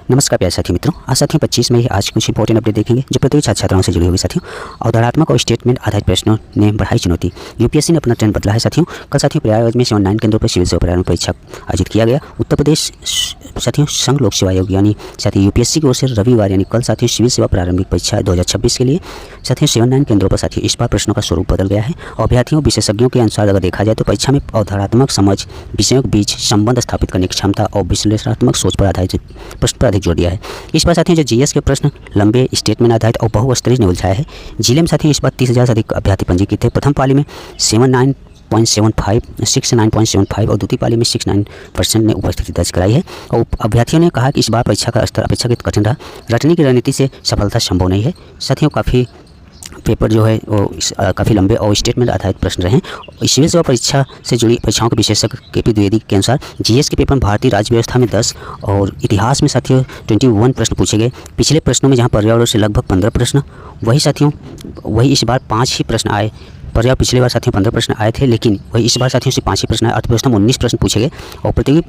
नमस्कार प्यारे साथियों मित्रों, आज साथियों 25 मई आज कुछ इंपॉर्टेंट अपडेट देखेंगे जो प्रतियोगी छात्र छात्राओं से जुड़ी हुई साथियों। अवधारणात्मक और स्टेटमेंट आधारित प्रश्नों ने बढ़ाई चुनौती। यूपीएससी ने अपना ट्रेंड बदला है साथियों। कल साथियों प्रयागराज में 79 केंद्रों पर सिविल सेवा प्रारंभिक परीक्षा आयोजित किया गया। उत्तर प्रदेश साथियों संघ लोक सेवा आयोग यानी साथियों यूपीएससी की ओर से रविवार यानी कल साथियों सिविल सेवा प्रारंभिक परीक्षा 2026 के लिए साथियों 79 केंद्रों पर साथियों इस बार प्रश्नों का स्वरूप बदल गया है। अभ्यर्थियों विशेषज्ञों के अनुसार अगर देखा जाए तो परीक्षा में अवधारणात्मक समझ, विषयों के बीच संबंध स्थापित करने की क्षमता और विश्लेषणात्मक सोच पर आधारित प्रश्न पर अधिक जोर दिया है। इस बार साथियों जो जीएस के प्रश्न लंबे स्टेटमेंट आधारित और बहुस्तरीय ने उलझाया है। जिले में साथियों इस बार 30,000 से अधिक अभ्यर्थी पंजीकृत थे। प्रथम पाली में 69.75 और द्वितीय पाली में 69% ने उपस्थिति दर्ज कराई है। और अभ्यर्थियों ने कहा कि इस बार परीक्षा का स्तर अपेक्षाकृत कठिन रहा। रटने की रणनीति से सफलता संभव नहीं है। साथियों काफ़ी पेपर जो है वो काफ़ी लंबे और स्टेटमेंट आधारित प्रश्न रहे। सिविल सेवा परीक्षा से जुड़ी परीक्षाओं के विशेषज्ञ केपी द्विवेदी के अनुसार जीएस के पेपर में भारतीय राज्य व्यवस्था में 10 और इतिहास में साथियों 21 प्रश्न पूछे गए। पिछले प्रश्नों में जहां पर्यावरण से लगभग 15 प्रश्न, वही इस बार 5 ही प्रश्न आए। पर्यावरण पिछले बार साथियों 15 प्रश्न आए थे, लेकिन वही इस बार साथियों से 5 ही प्रश्न आए। अर्थव्यवस्था में 19 प्रश्न पूछे गए। और प्रतियोगी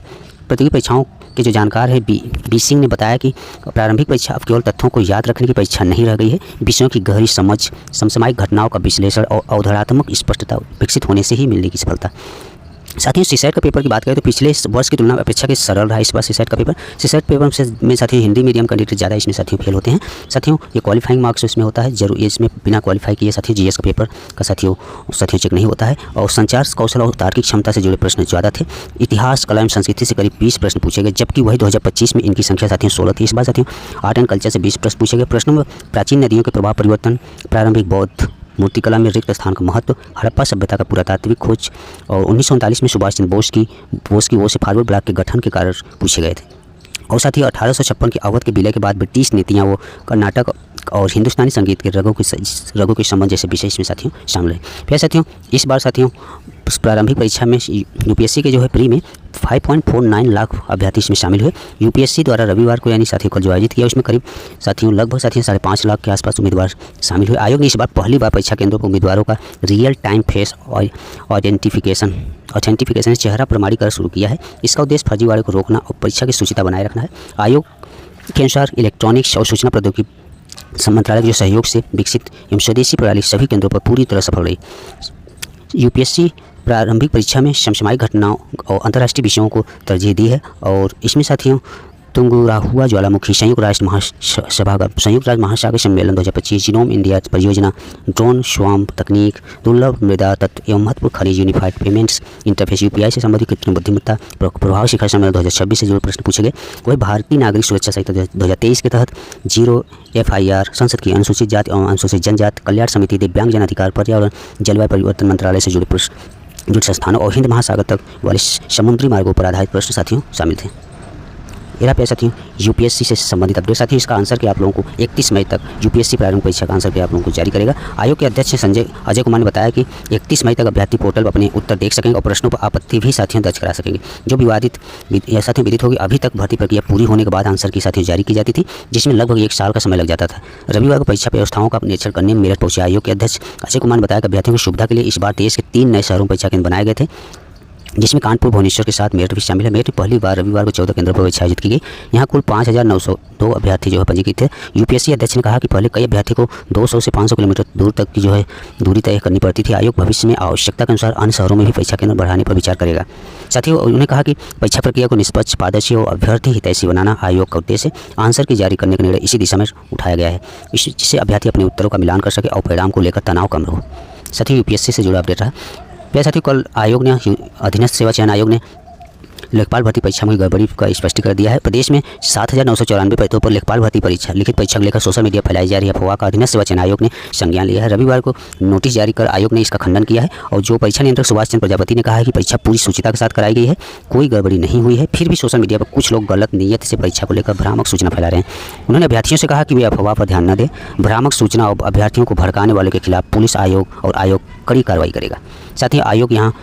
परीक्षाओं के जो जानकार है बी सिंह ने बताया कि प्रारंभिक परीक्षा अब केवल तथ्यों को याद रखने की परीक्षा नहीं रह गई है। विषयों की गहरी समझ, समसामयिक घटनाओं का विश्लेषण और अवधारणात्मक स्पष्टता विकसित होने से ही मिलेगी सफलता। साथियों सीसेट का पेपर की बात करें तो पिछले वर्ष की तुलना में अपेक्षाकृत सरल रहा इस बार सीसेट का पेपर। सीसेट पेपर में साथियों हिंदी मीडियम कैंडिडेट ज़्यादा इसमें साथियों फेल होते हैं। साथियों ये क्वालिफाइंग मार्क्स इसमें होता है, जरूर इसमें बिना क्वालिफाई किए साथियों जीएस का पेपर का साथियों चेक नहीं होता है। और संचार कौशल और तार्किक क्षमता से जुड़े प्रश्न ज़्यादा थे। इतिहास, कला एवं संस्कृति से करीब 20 प्रश्न पूछे गए, जबकि वही 2025 में इनकी संख्या साथियों 16 थी। इस बार साथियों आर्ट एंड कल्चर से 20 प्रश्न पूछे गए। प्रश्नों में प्राचीन नदियों के प्रभाव परिवर्तन, प्रारंभिक बौद्ध मूर्तिकला में रिक्त स्थान का महत्व, हड़प्पा सभ्यता का पुरातात्विक खोज और 1939 में सुभाष चंद्र बोस की ओर से फॉरवर्ड ब्लॉक के गठन के कारण पूछे गए थे। और साथ ही 1856 के अवध के विलय के बाद ब्रिटिश नीतियाँ वो कर्नाटक और हिंदुस्तानी संगीत के रगों के संबंध जैसे विषय इसमें साथियों शामिल है। फिर साथियों इस बार साथियों प्रारंभिक परीक्षा में यूपीएससी के जो है प्री में 5.49 लाख अभ्यर्थी इसमें शामिल हुए। यूपीएससी द्वारा रविवार को यानी साथियों कल जो आयोजित किया उसमें करीब साथियों लगभग साथियों 5.5 लाख के आसपास उम्मीदवार शामिल हुए। आयोग ने इस बार पहली बार परीक्षा केंद्रों पर उम्मीदवारों का रियल टाइम फेस ऑथेंटिफिकेशन चेहरा प्रमाणीकरण शुरू किया है। इसका उद्देश्य फर्जीवाड़े को रोकना और परीक्षा की शुचिता बनाए रखना है। आयोग के अनुसार इलेक्ट्रॉनिक्स और सूचना प्रौद्योगिकी मंत्रालय के सहयोग से विकसित एवं स्वदेशी प्रणाली सभी केंद्रों पर पूरी तरह सफल रही। यूपीएससी प्रारंभिक परीक्षा में समसामयिक घटनाओं और अंतर्राष्ट्रीय विषयों को तरजीह दी है। और इसमें साथियों तुंगराहुआ ज्वालामुखी, संयुक्त राष्ट्र महासागर सम्मेलन 2025, जीनोम इंडिया परियोजना, ड्रोन स्वाम तकनीक, दुर्लभ मृदा तत्व एवं महत्वपूर्ण खनिज, यूनिफाइड पेमेंट्स इंटरफेस, यूपीआई से संबंधित कृत्रिम बुद्धिमत्ता, प्रभाव शिखर सम्मेलन 2026 से जुड़े प्रश्न पूछे गए। वही भारतीय नागरिक सुरक्षा संहिता 2023 के तहत 0 FIR, संसद की अनुसूचित जाति एवं अनुसूचित जनजाति कल्याण समिति, दिव्यांग जन अधिकार, पर्यावरण, जलवायु परिवर्तन मंत्रालय से जुड़े प्रश्न, जुड़े संस्थानों और हिंद महासागर तक वाले समुद्री मार्गों पर आधारित प्रश्न साथियों शामिल थे। ये रहा साथियों यूपीएससी से संबंधित अपडेट। साथियों इसका आंसर कि आप लोगों को 31 मई तक यूपीएससी प्रारंभिक परीक्षा का आंसर भी आप लोगों को जारी करेगा। आयोग के अध्यक्ष अजय कुमार ने बताया कि 31 मई तक अभ्यर्थी पोर्टल पर अपने उत्तर देख सकेंगे और प्रश्नों पर आपत्ति भी साथियों दर्ज करा सकेंगे। जो विदित होगी। अभी तक भर्ती प्रक्रिया पूरी होने के बाद आंसर की साथियों जारी की जाती थी, जिसमें लगभग 1 साल का समय लग जाता था। रविवार को परीक्षा व्यवस्थाओं का निरीक्षण करने में मेरठ पहुंचे आयोग के अध्यक्ष अजय कुमार ने बताया कि अभ्यर्थियों की सुविधा के लिए इस बार देश के 3 नए शहरों में परीक्षा केंद्र बनाए गए थे, जिसमें कानपुर, भुवनेश्वर के साथ मेरठ भी शामिल है। मेरठ में पहली बार रविवार को 14 केंद्रों पर परीक्षा आयोजित की गई। यहाँ कुल 5,902 अभ्यर्थी जो है पंजीकृत थे। यूपीएससी अध्यक्ष ने कहा कि पहले कई अभ्यर्थी को 200 से 500 किलोमीटर दूर तक की जो है दूरी तय करनी पड़ती थी। आयोग भविष्य में आवश्यकता के अनुसार अन्य शहरों में भी परीक्षा केंद्र बढ़ाने पर विचार करेगा। साथियों उन्होंने कहा कि परीक्षा प्रक्रिया को निष्पक्ष, पारदर्शी और अभ्यर्थी हितैषी बनाना आयोग का उद्देश्य है। आंसर की जारी करने का निर्णय इसी दिशा में उठाया गया है, जिससे अभ्यर्थी अपने उत्तरों का मिलान कर सके और परिणाम को लेकर तनाव कम हो। साथियों यूपीएससी से जुड़ा अपडेट रहा। साथियों कल आयोग ने अधीनस्थ सेवा चयन आयोग ने लेखपाल भर्ती परीक्षा में गड़बड़ी का स्पष्टीकरण दिया है। प्रदेश में 7,994 पदों पर लेखपाल भर्ती लिखित परीक्षा को लेकर सोशल मीडिया फैलाई जा रही अफवाह का अधीनस्थ सेवा चयन आयोग ने संज्ञान लिया है। रविवार को नोटिस जारी कर आयोग ने इसका खंडन किया है। और जो परीक्षा नियंत्रक सुभाष चंद्र प्रजापति ने कहा है कि परीक्षा पूरी शुचिता के साथ कराई गई है, कोई गड़बड़ी नहीं हुई है। फिर भी सोशल मीडिया पर कुछ लोग गलत नीयत से परीक्षा को लेकर भ्रामक सूचना फैला रहे हैं। उन्होंने अभ्यर्थियों से कहा कि वे अफवाह पर ध्यान न दें। भ्रामक सूचना और अभ्यर्थियों को भड़काने वालों के खिलाफ पुलिस, आयोग कड़ी कार्रवाई करेगा। साथ ही आयोग यहाँ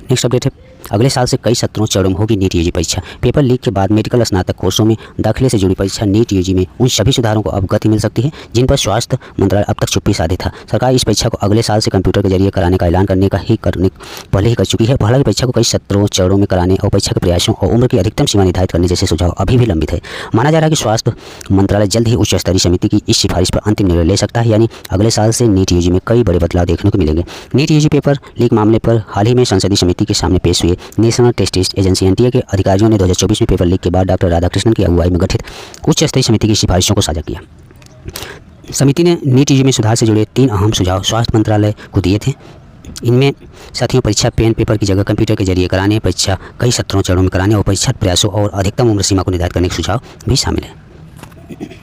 नेक्स्ट अपडेट है अगले साल से कई सत्रों चरणों में होगी नीट यूजी परीक्षा। पेपर लीक के बाद मेडिकल स्नातक कोर्सों में दाखिले से जुड़ी परीक्षा नीट यूजी में उन सभी सुधारों को अब गति मिल सकती है जिन पर स्वास्थ्य मंत्रालय अब तक चुप्पी साधे था। सरकार इस परीक्षा को अगले साल से कंप्यूटर के जरिए कराने का ऐलान पहले ही कर चुकी है। हालांकि परीक्षा को कई सत्रों चरणों में कराने और परीक्षा के प्रयासों और उम्र की अधिकतम सीमा निर्धारित करने जैसे सुझाव अभी भी लंबित है। माना जा रहा है कि स्वास्थ्य मंत्रालय जल्द ही उच्च स्तरीय समिति की इस सिफारिश पर अंतिम निर्णय ले सकता है, यानी अगले साल से नीट यूजी में कई बड़े बदलाव देखने को मिलेंगे। नीट यूजी पेपर लीक मामले पर हाल ही में संसदीय समिति के सामने पेश हुए नेशनल टेस्ट एजेंसी एनटीए के अधिकारियों ने 2024 में पेपर लीक के बाद डॉक्टर राधाकृष्णन की अगुवाई में गठित उच्च स्तरीय समिति की सिफारिशों को साझा किया। समिति ने नीट यूजी में सुधार से जुड़े 3 अहम सुझाव स्वास्थ्य मंत्रालय को दिए थे। इनमें साथियों परीक्षा पेन पेपर की जगह कंप्यूटर के जरिए कराने, परीक्षा कई सत्रों चरणों में कराने और परीक्षा प्रयासों और अधिकतम उम्र सीमा को निर्धारित करने के सुझाव भी शामिल है।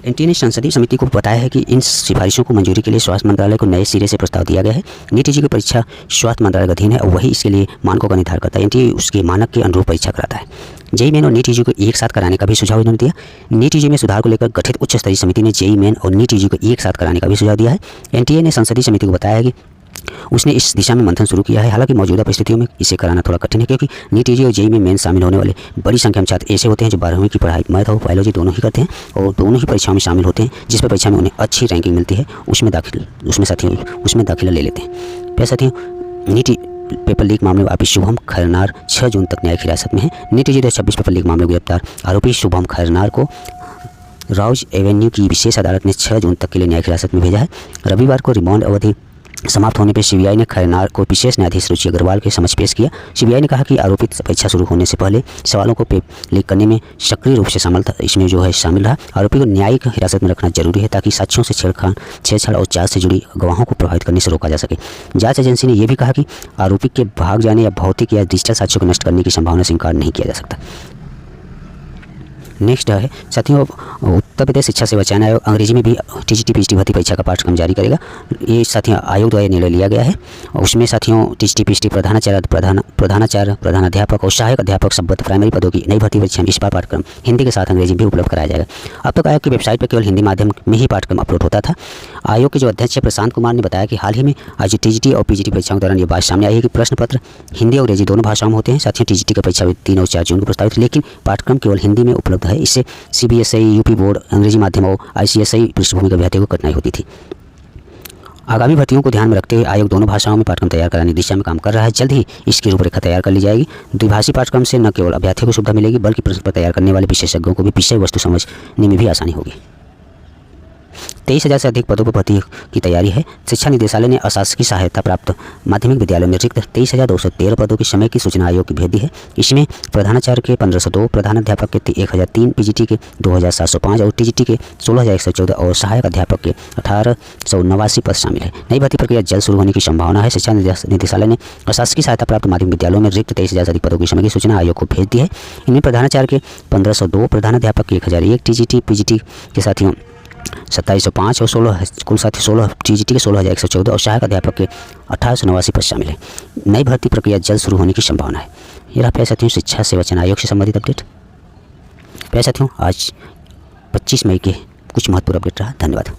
एनटीए ने संसदीय समिति को बताया है कि इन सिफारिशों को मंजूरी के लिए स्वास्थ्य मंत्रालय को नए सिरे से प्रस्ताव दिया गया है। नीट यूजी की परीक्षा स्वास्थ्य मंत्रालय का अधीन है और वही इसके लिए मानकों का निर्धारण करता है। एनटीए उसके मानक के अनुरूप परीक्षा कराता है। जेई मेन और नीट यूजी को एक साथ कराने का भी सुझाव इन्होंने दिया। नीट यूजी में सुधार को लेकर गठित उच्च स्तरीय समिति ने जेई मेन और नीट यूजी को एक साथ कराने का भी सुझाव दिया है। एनटीए ने संसदीय समिति को बताया है कि उसने इस दिशा में मंथन शुरू किया है। हालांकि मौजूदा परिस्थितियों में इसे कराना थोड़ा कठिन है, क्योंकि नीट यूजी और जेईई में मेन शामिल होने वाले बड़ी संख्या में छात्र ऐसे होते हैं जो 12वीं की पढ़ाई मैथ और बायोलॉजी दोनों ही करते हैं और दोनों ही परीक्षाओं में शामिल होते हैं। जिस पर परीक्षा में उन्हें अच्छी रैंकिंग मिलती है उसमें दाखिला ले लेते हैं। फिर साथियों नीट पेपर लीक मामले में आरोपी शुभम खैरनार 6 जून तक न्यायिक हिरासत में है। नीट यूजी 2026 पेपर लीक मामले में गिरफ्तार आरोपी शुभम खैरनार को राउज एवेन्यू की विशेष अदालत ने 6 जून तक के लिए न्यायिक हिरासत में भेजा है। रविवार को रिमांड अवधि समाप्त होने पर सीबीआई ने खैरनार को विशेष न्यायाधीश रुचि अग्रवाल के समक्ष पेश किया। सीबीआई ने कहा कि आरोपित परीक्षा शुरू होने से पहले सवालों को लीक करने में सक्रिय रूप से शामिल रहा। आरोपी को न्यायिक हिरासत में रखना जरूरी है ताकि साक्ष्यों से छेड़छाड़ और जांच से जुड़ी गवाहों को प्रभावित करने से रोका जा सके। जांच एजेंसी ने यह भी कहा कि आरोपी के भाग जाने या भौतिक या डिजिटल साक्ष्यों को नष्ट करने की संभावना से इनकार नहीं किया जा सकता। नेक्स्ट है साथियों, उत्तर प्रदेश शिक्षा सेवा चयन आयोग अंग्रेजी में भी टीजीटी पीजीटी भर्ती परीक्षा का पाठ्यक्रम जारी करेगा। ये साथियों आयोग द्वारा निर्णय लिया गया है। उसमें साथियों टीजीटी पीजीटी प्रधानाचार्य प्रधानाध्यापक और सहायक अध्यापक संबद्ध प्राइमरी पदों की नई भर्ती परीक्षा में इस बार पाठ्यक्रम हिंदी के साथ अंग्रेजी भी उपलब्ध कराया जाएगा। अब तक आयोग की वेबसाइट पर केवल हिंदी माध्यम में ही पाठ्यक्रम अपलोड होता था। आयोग के जो अध्यक्ष प्रशांत कुमार ने बताया कि हाल ही में आज टीजीटी और पीजीटी परीक्षाओं के दौरान ये बात सामने आई है कि प्रश्न पत्र हिंदी और अंग्रेजी दोनों भाषाओं में होते हैं। साथियों टीजीटी का परीक्षा 3 और 4 जून को प्रस्तावित, लेकिन पाठ्यक्रम केवल हिंदी में उपलब्ध है। इससे सीबीएसई, यूपी बोर्ड, अंग्रेजी माध्यम और आईसीएसई पृष्ठभूमि के अभ्यर्थियों को कठिनाई होती थी। आगामी भर्तियों को ध्यान में रखते हुए आयोग दोनों भाषाओं में पाठ्यक्रम तैयार कराने की दिशा में काम कर रहा है। जल्द ही इसकी रूपरेखा तैयार कर ली जाएगी। द्विभाषी पाठ्यक्रम से न केवल अभ्यर्थियों को सुविधा मिलेगी बल्कि प्रश्न पत्र तैयार करने वाले विशेषज्ञों को भी विषय वस्तु समझने में भी आसानी होगी। 23,000 से अधिक पदों पर भर्ती की तैयारी है। शिक्षा निदेशालय ने अशासकीय सहायता प्राप्त माध्यमिक विद्यालयों में रिक्त 23,213 पदों की समय की सूचना आयोग की भेज दी है। इसमें प्रधानाचार्य के 1502, प्रधानाध्यापक के 1003, पीजीटी के 2705 और टीजीटी के 16,114 और सहायक अध्यापक के 1889 पद शामिल है। नई भर्ती प्रक्रिया जल्द शुरू होने की संभावना है। शिक्षा निदेशालय ने अशासकीय सहायता प्राप्त माध्यमिक विद्यालयों में रिक्त 23,000 से अधिक पदों की समय की सूचना आयोग को भेज दी है। इनमें प्रधानाचार्य के 1502, प्रधानाध्यापक के 1001, टीजीटी पीजीटी के साथियों 2705 और 16 टीजीटी के 16,114 और सहायक अध्यापक के 1889 पद शामिल है। नई भर्ती प्रक्रिया जल्द शुरू होने की संभावना है। ये रहा प्यारे साथियों शिक्षा सेवा चयन आयोग से संबंधित अपडेट। प्यारे साथियों आज 25 मई के कुछ महत्वपूर्ण अपडेट रहा। धन्यवाद।